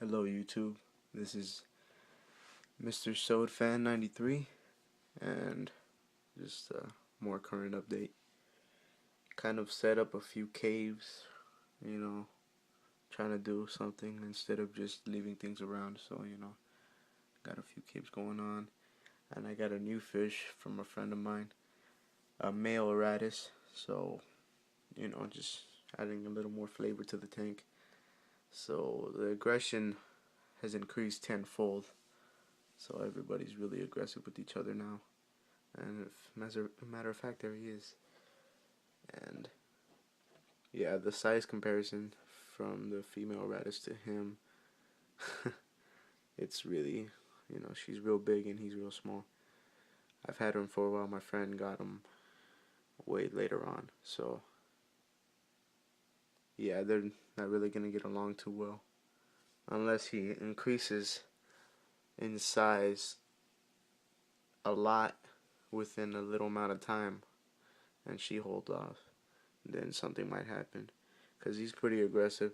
Hello YouTube, this is Mr. SodeFan93 and just a more current update. Kind of set up a few caves, you know, trying to do something instead of just leaving things around. So, got a few caves going on. And I got a new fish from a friend of mine, a male Aratus. So, just adding a little more flavor to the tank. So the aggression has increased tenfold. So everybody's really aggressive with each other now. And as a matter of fact, there he is. And yeah, the size comparison from the female radish to him, it's really, she's real big and he's real small. I've had him for a while. My friend got him way later on. So yeah, they're not really gonna get along too well unless he increases in size a lot within a little amount of time and she holds off. Then something might happen because he's pretty aggressive.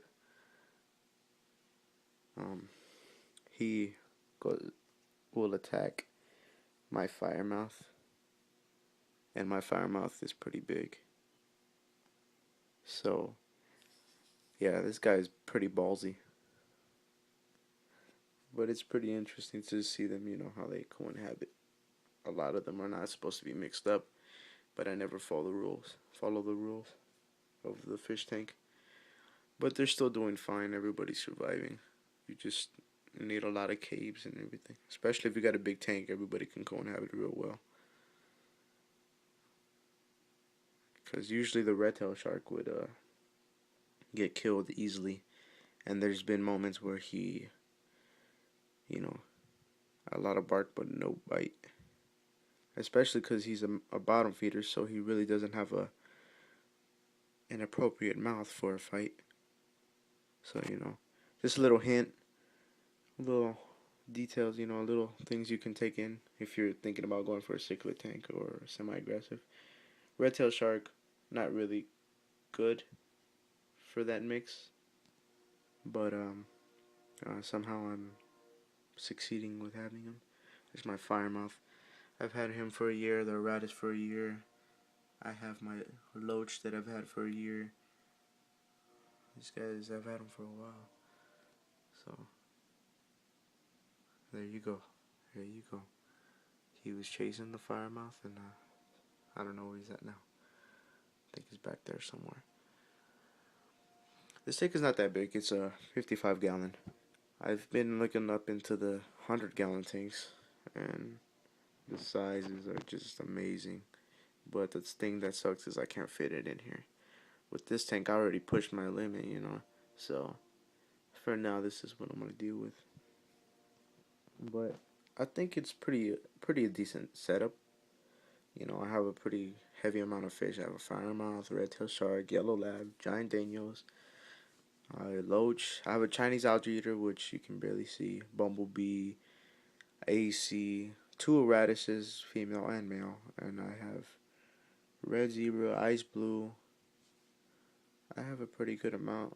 He will attack my firemouth, and my firemouth is pretty big. So yeah, this guy's pretty ballsy, but it's pretty interesting to see them, how they co-inhabit. A lot of them are not supposed to be mixed up, but I never follow the rules of the fish tank. But they're still doing fine. Everybody's surviving. You just need a lot of caves and everything. Especially if you got a big tank, everybody can co-inhabit real well. Because usually the red tail shark would get killed easily. And there's been moments where he, a lot of bark but no bite. Especially because he's a bottom feeder, so he really doesn't have an appropriate mouth for a fight. So, just a little hint, little details, little things you can take in if you're thinking about going for a cichlid tank or semi-aggressive. Red tail shark, not really good for that mix, but somehow I'm succeeding with having him. There's my firemouth. I've had him for a year, the radish for a year. I have my loach that I've had for a year. These guys, I've had them for a while. So, there you go. There you go. He was chasing the firemouth, and I don't know where he's at now. I think he's back there somewhere. This tank is not that big. It's a 55 gallon. I've been looking up into the 100-gallon tanks, and the sizes are just amazing. But the thing that sucks is I can't fit it in here. With this tank, I already pushed my limit, So, for now, this is what I'm going to deal with. But I think it's pretty a decent setup. I have a pretty heavy amount of fish. I have a firemouth, red-tailed shark, yellow lab, giant danios, loach. I have a Chinese algae eater, which you can barely see, bumblebee, AC, two radishes, female and male, and I have red zebra, ice blue. I have a pretty good amount,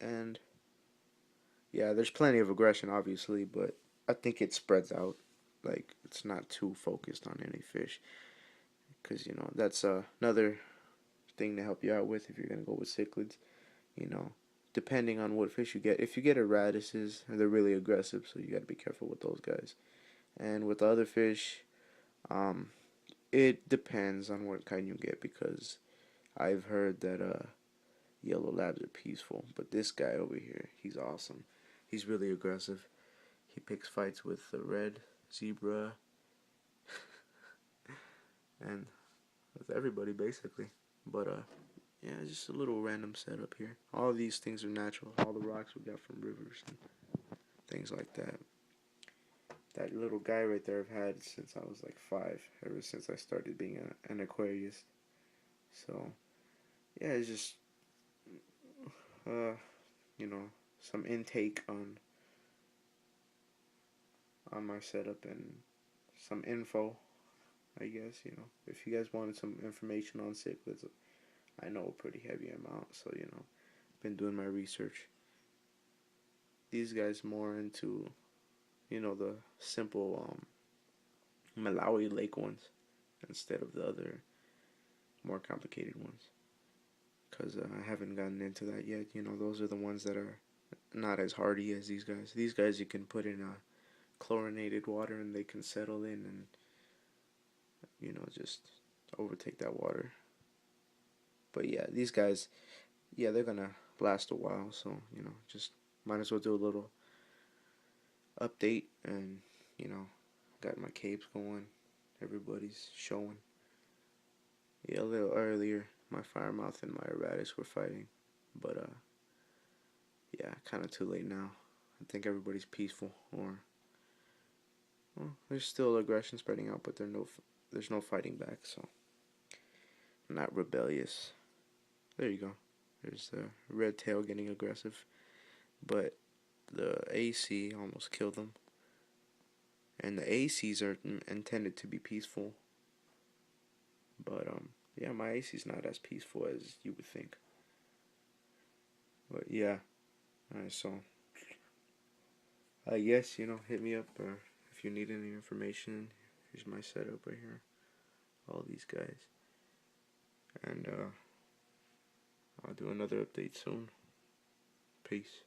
and yeah, there's plenty of aggression, obviously, but I think it spreads out. Like, it's not too focused on any fish, because that's another thing to help you out with if you're gonna go with cichlids. You know, depending on what fish you get. If you get erratices, they're really aggressive, so you gotta be careful with those guys. And with the other fish, um, it depends on what kind you get, because I've heard that yellow labs are peaceful, but this guy over here, he's awesome. He's really aggressive. He picks fights with the red zebra and with everybody basically. But yeah, just a little random setup here. All these things are natural. All the rocks we got from rivers and things like that. That little guy right there I've had since I was like 5, ever since I started being an aquarist. So yeah, it's just uh, some intake on my setup and some info, I guess. If you guys wanted some information on cichlids, I know a pretty heavy amount, so been doing my research. these guys more into, the simple Malawi Lake ones instead of the other more complicated ones. Because I haven't gotten into that yet. Those are the ones that are not as hardy as these guys. These guys you can put in chlorinated water and they can settle in and, just overtake that water. But yeah, these guys, yeah, they're gonna last a while. So, just might as well do a little update and, you know, got my capes going. Everybody's showing. Yeah, a little earlier, my Firemouth and my Erratus were fighting. But, yeah, kind of too late now. I think everybody's peaceful, or well, there's still aggression spreading out, but there's no fighting back, so not rebellious. There you go. There's the red tail getting aggressive, but the AC almost killed them, and the ACs are intended to be peaceful, but yeah, my AC's not as peaceful as you would think. But yeah, alright, so yes, hit me up if you need any information. Here's my setup right here. All these guys. And I'll do another update soon. Peace.